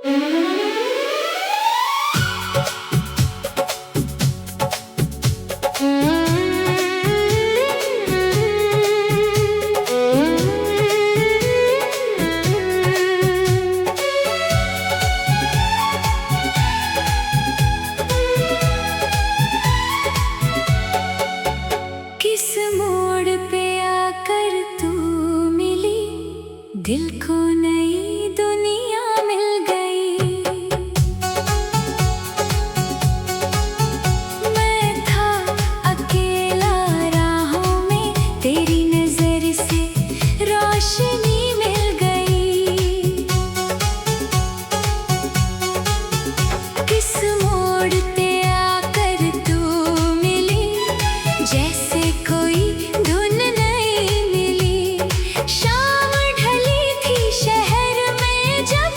किस मोड़ पे आकर तू मिली, दिल को नई दुनिया मिल गई। मैं था अकेला राहों में, तेरी नजर से रोशनी मिल गई। किस मोड़ पे आकर तू मिली, जैसे कोई धुन नहीं मिली। शाम ढली थी शहर में जब,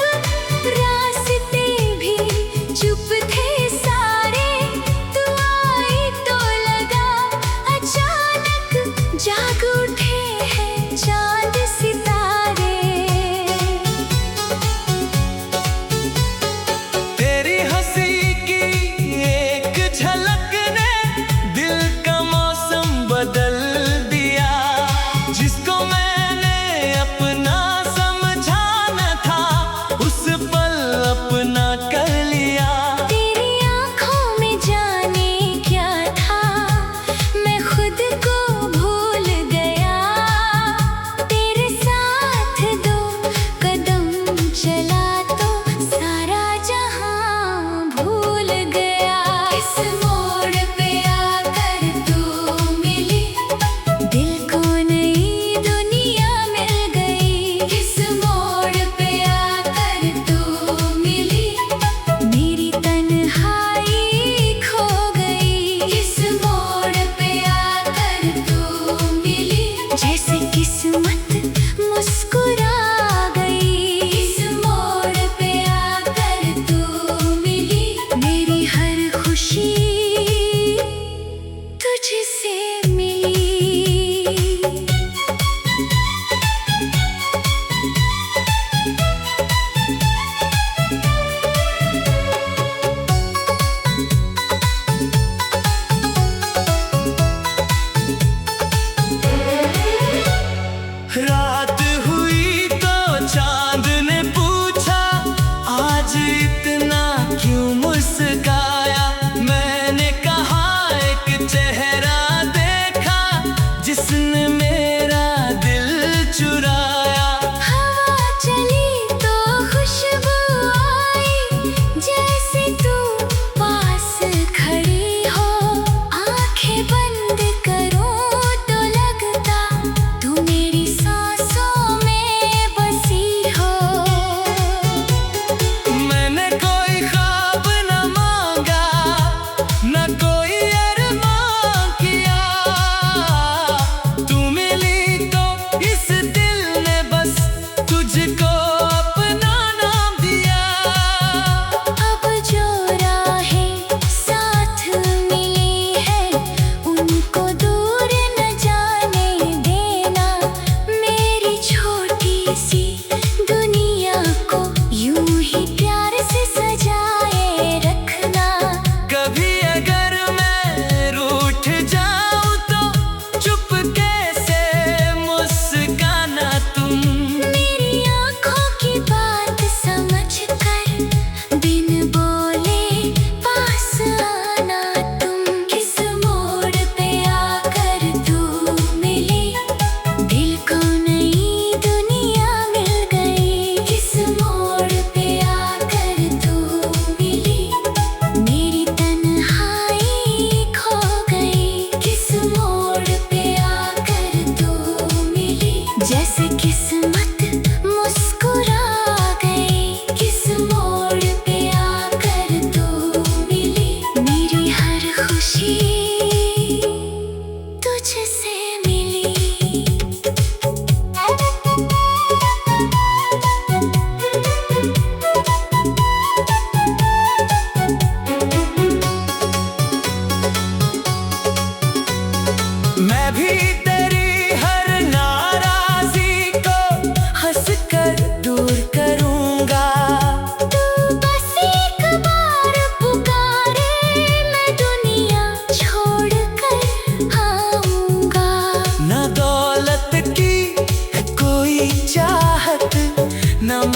रास्ते भी चुप थे सारे। तू आई तो लगा अचानक जाग उठे हैं चांद सितारे। तेरी हंसी की एक झलक ने दिल का मौसम बदल दिया। जिसको मैंने अपना समझा न था, उस पल अपना कर लिया। तेरी आँखों में जाने क्या था, मैं खुद को भूल गया। तेरे साथ दो कदम चला तो सारा जहां भूल गया। इस मोड़ पे आकर तू मिली, दिल को नई दुनिया मिल गई। किस मोड़ पे आकर तू मिली, मेरी तन्हाई खो गई। किस मोड़ पे आकर तू मिली, जैसे किस्मत मुस्कुरा गई। किस मोड़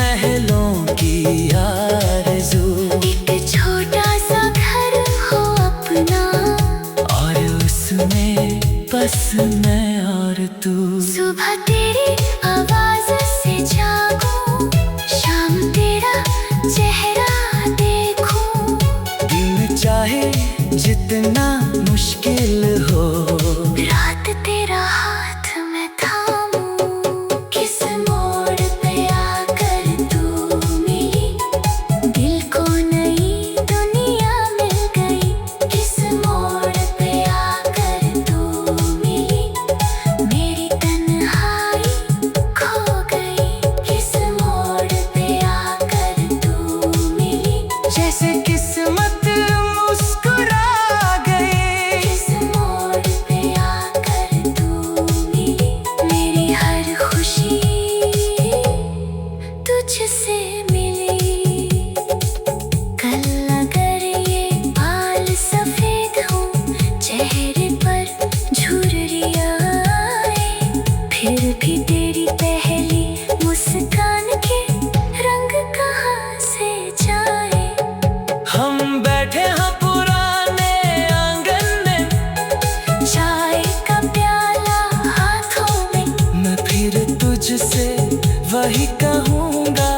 महलों की आरज़ू। एक छोटा सा घर हो अपना, और उसमें बस मैं और तू। सुबह तेरी आवाज से जागूं, शाम तेरा चेहरा देखूं। दिन चाहे जितना मुश्किल हो, रात तेरा हाथ मैं थामूं। किस मोड़ पे आकर तू मिली, दिल को नई दुनिया मिल गई। किस मोड़ पे आकर तू मिली, मेरी तन्हाई खो गई। किस मोड़ पे आकर तू मिली, जैसे किस्मत मुस्कुरा गई। किस मोड़ पे आकर तू मिली, मेरी हर खुशी तुझसे मिली। कल अगर ये बाल सफेद हों, चेहरे पर झुर्रियाँ आए, फिर भी तेरी पहली मुस्कान के रंग कहाँ से जाए। हम बैठे हैं पुराने आंगन में, चाय का प्याला हाथों में, मैं फिर तुझसे वही कहूँगा।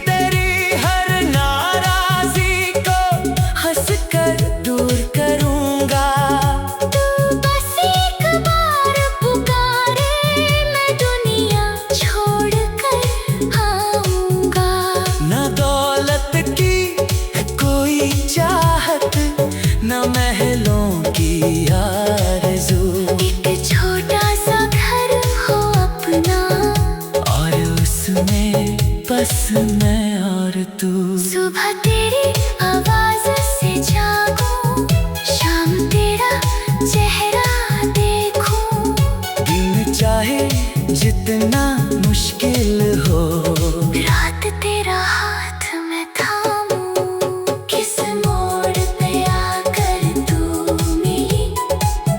तेरी हर नाराजी को हंस कर दूर करूंगा। तू बस एक बार पुकारे, मैं दुनिया छोड़ कर आऊंगा। न दौलत की है कोई चाहत, न महलों की आरज़ू। एक छोटा सा घर हो अपना, और उसमें बस मैं और तू। सुबह तेरी आवाज से जागूं, शाम तेरा चेहरा देखूं। दिन चाहे जितना मुश्किल हो, रात तेरा हाथ मैं थामूं। किस मोड़ पे आकर तू मिली,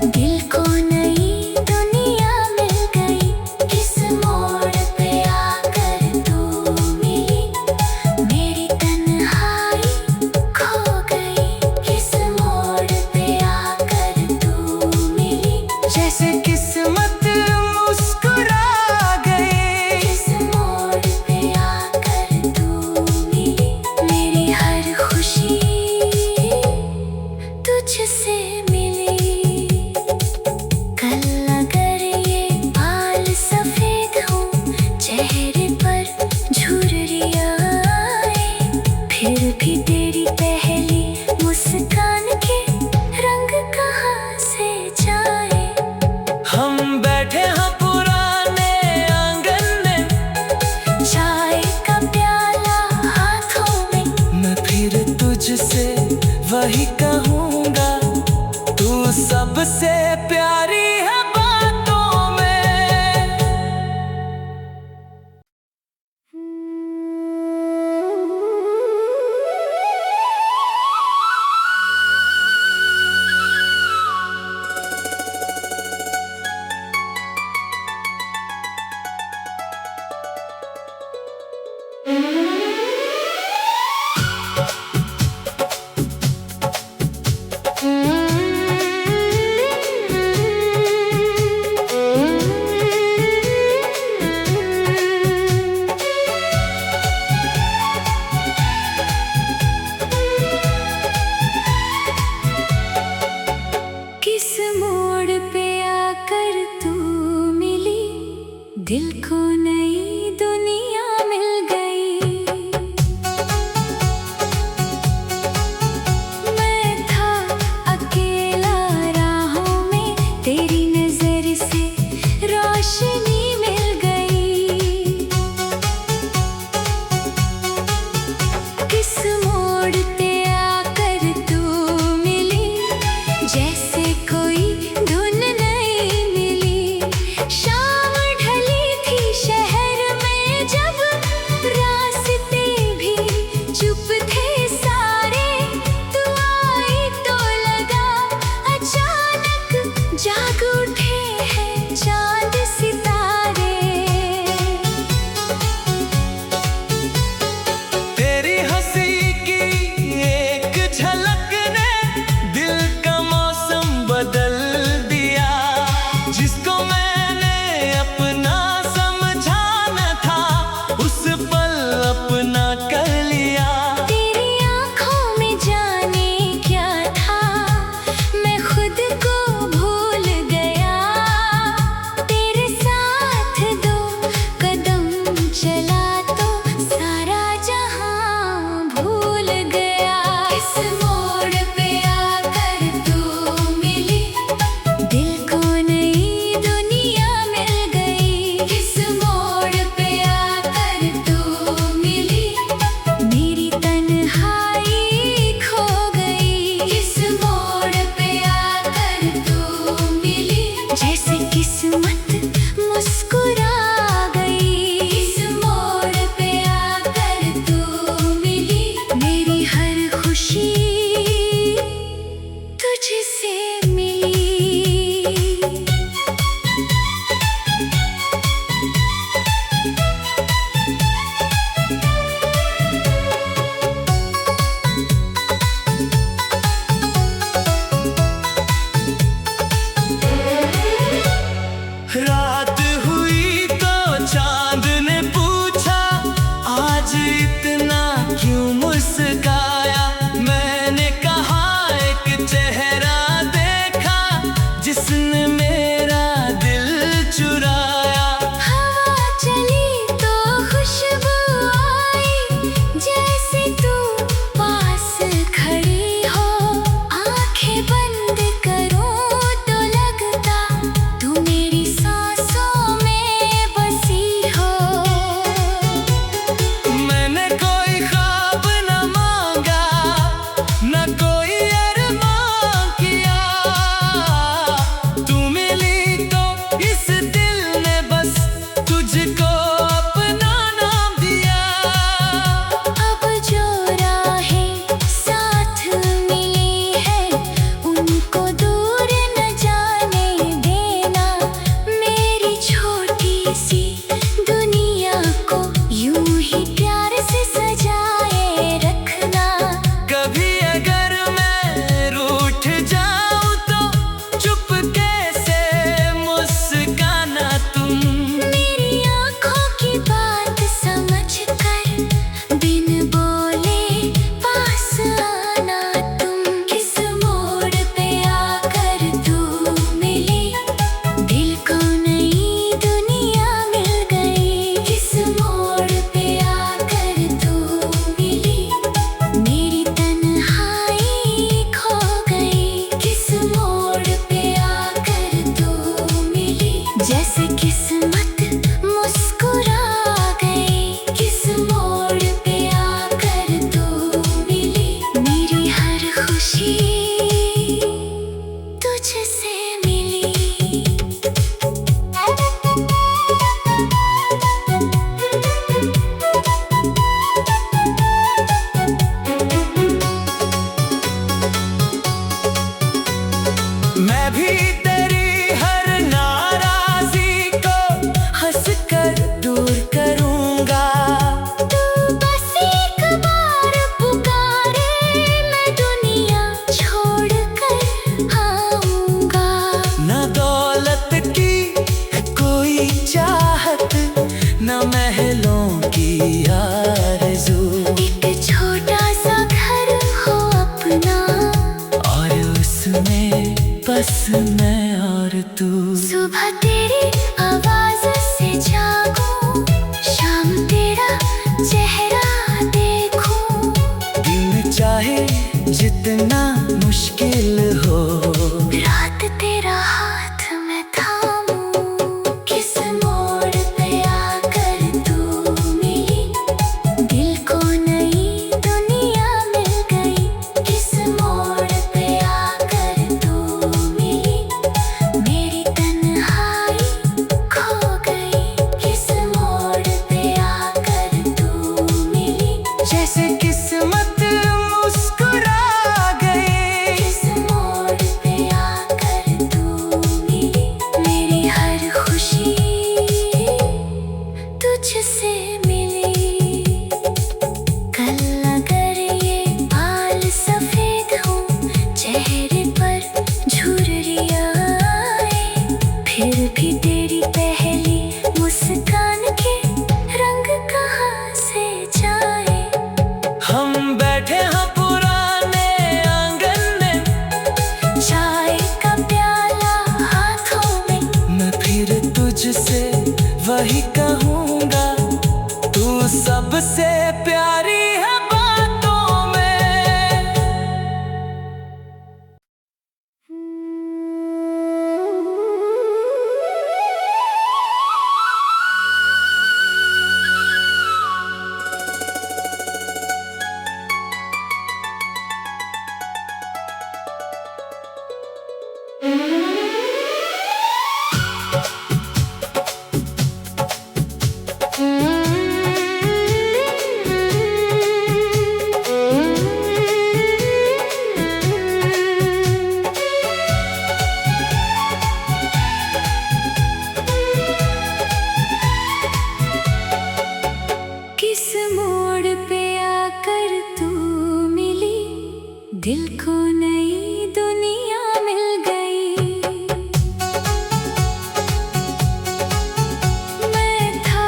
दिल को नई दुनिया मिल गई। किस मोड़ पे आकर तू मिली, मेरी तन्हाई खो गई। किस मोड़ पे आकर तू मिली, जैसे किस्मत मुस्कुरा गई। किस मोड़ पे आकर तू मिली, मेरी हर खुशी तुझसे मिली। कल अगर ये बाल सफेद हों, चेहरे पर झुर्रियाँ आए, फिर भी तेरी पहली मुस्कान के रंग कहाँ से जाए। हम बैठे हैं पुराने आंगन में, चाय का प्याला हाथों में, मैं फिर तुझसे वही कहूँगा, तू सबसे प्यारी है बातों में। किस मोड़ पे आकर तू मिली, दिल को नई दुनिया मिल गई। सबसे प्यारी है बातों में। किस मोड़ पे आकर तू मिली, दिल को नई दुनिया मिल गई। मैं था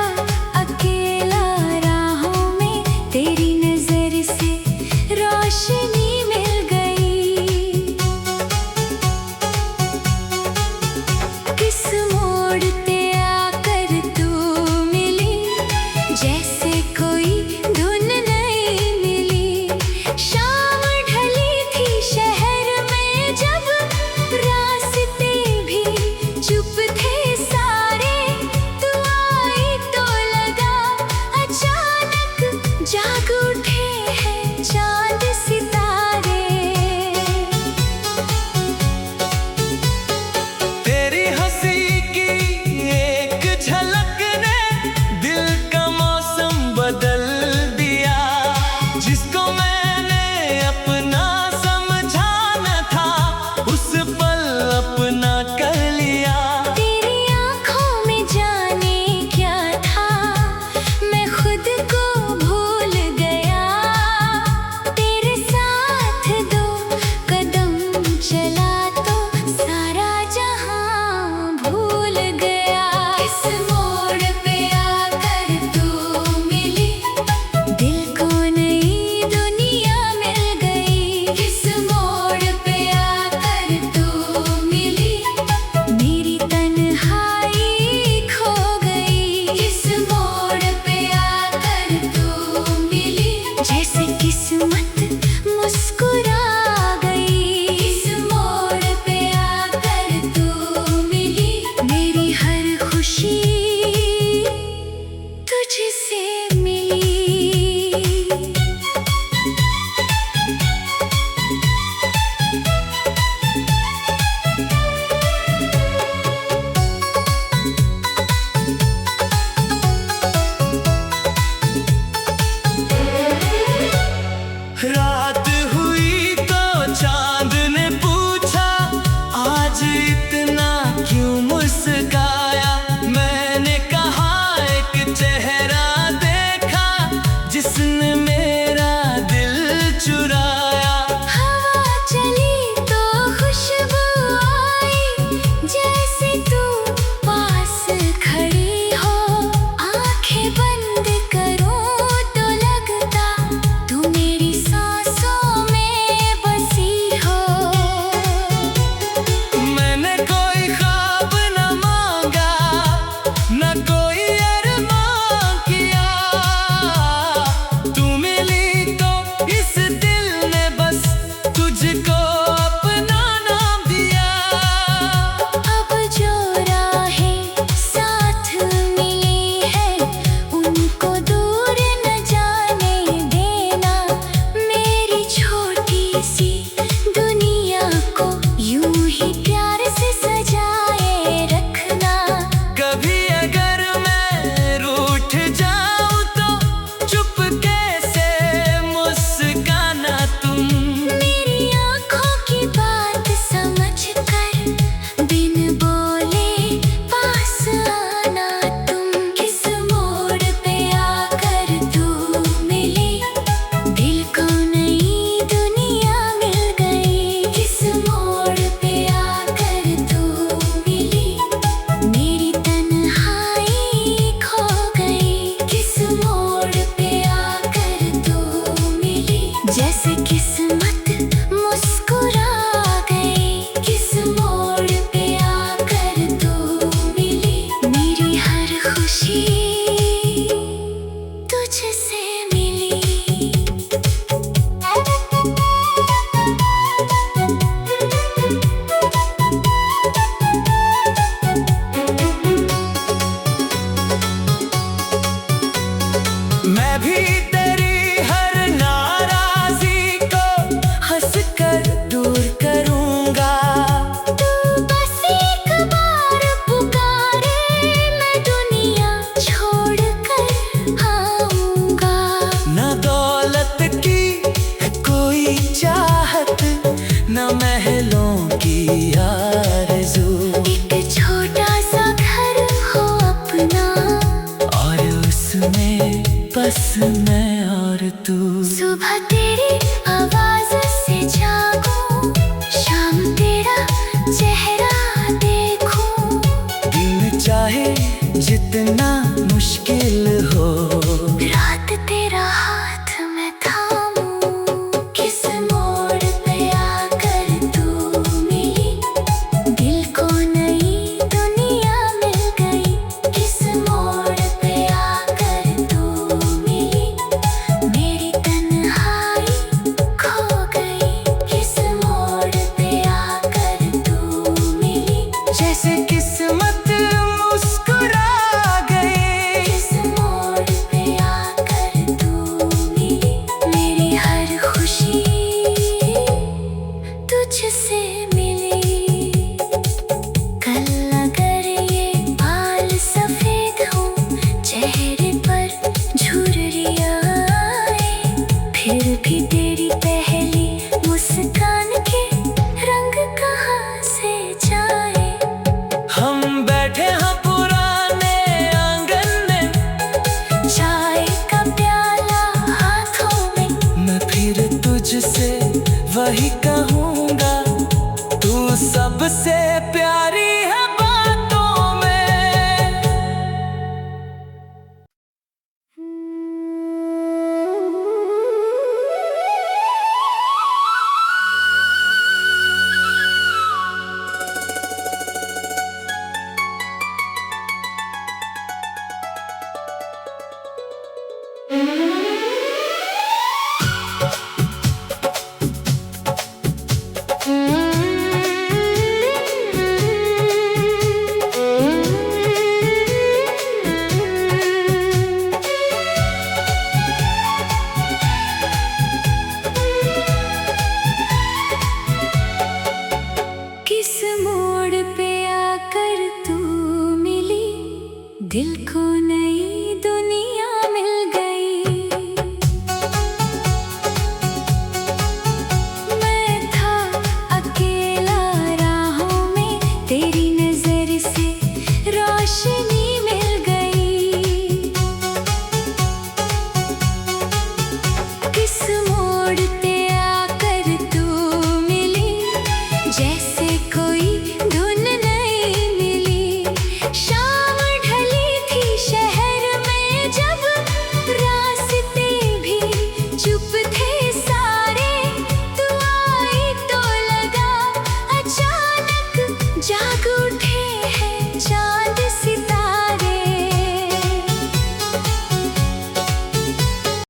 अकेला राहों में, तेरी नजर से रोशनी मिल गई। किस मोड़ पे आकर तू मिली, जैसे कोई धुन नहीं मिली। शाम ढली थी शहर में जब, रास्ते भी चुप थे सारे। तू आई तो लगा अचानक जाग उठे हैं चांद सितारे। तेरी हंसी की एक झलक ने दिल का मौसम बदल दिया। जिसको मैंने अपना समझा न था, उस पल अपना कर लिया। तेरी आँखों में जाने क्या था, मैं खुद को भूल गया। तेरे साथ दो कदम चला तो सारा जहां भूल गया। इस मोड़ पे आकर तू मिली, दिल को नई दुनिया मिल गई। किस मोड़ पे आकर तू मिली, मेरी तन्हाई खो गई। किस मोड़ पे आकर तू मिली, जैसे किस्मत मुस्कुरा गई। किस मोड़ पे आकर तू मिली, मेरी हर खुशी तुझसे मिली। रात हुई तो चांद ने पूछा, आज इतना क्यों मुस्काया। मैंने कहा एक चेहरा देखा, जिसने मेरा दिल चुराया। हवा चली तो खुशबू आई, जैसे तू पास खड़ी हो। आंखें बंद करूं तो लगता तू मेरी सांसों में बसी हो। मैंने कोई ख्वाब न मांगा, न कोई अरमान किया। तू मिली तो इस दिल ने बस तुझको अपना नाम दिया। अब जो राहें साथ मिली है, उनको दूर न जाने देना। मेरी छोटी सी दुनिया को यूं ही प्यार से सजाए रखना। कभी अगर मैं रूठ जाऊं तो चुपके से मुस्काना तुम। मेरी आँखों की बात समझ कर बिन बोले पास आना तुम। किस मोड़ पे आकर तू मिली, दिल को नई दुनिया मिल गई। किस मोड़ पे आकर तू मिली, मेरी तन्हाई खो गई। किस मोड़ पे आकर तू मिली, जैसे किस्मत मुस्कुरा गई। किस मोड़ पे आकर तू मिली, मेरी हर खुशी तुझसे मैं भी तेरी हर नाराजी को हंस कर दूर करूंगा। तू बस एक बार पुकारे, मैं दुनिया छोड़ कर आऊंगा। न दौलत की कोई चाहत, न महलों की आरज़ू, एक छोटा सा घर हो अपना, और उसमें बस मैं और तू। सुबह तेरी आवाज से जागूं, शाम तेरा चेहरा देखूं। दिन चाहे जितना मुश्किल हो, रात तेरा हाथ मैं थामूं। किस मोड़ पे आकर तू मिली, दिल को नई दुनिया मिल गई। किस मोड़ पे आकर तू मिली, मेरी तन्हाई खो गई। किस मोड़ पे आकर तू मिली, जैसे किस्मत मुस्कुरा गई। किस मोड़ पे आकर तू मिली, मेरी हर खुशी तुझसे मिली। कल अगर ये बाल सफेद हों, चेहरे पर झुर्रियाँ आए, फिर भी तेरी पहली मुस्कान के रंग कहाँ से जाए। हम बैठे हैं पुराने आंगन में, चाय का प्याला हाथों में, मैं फिर तुझसे वही कहूँगा, तू सबसे प्यारा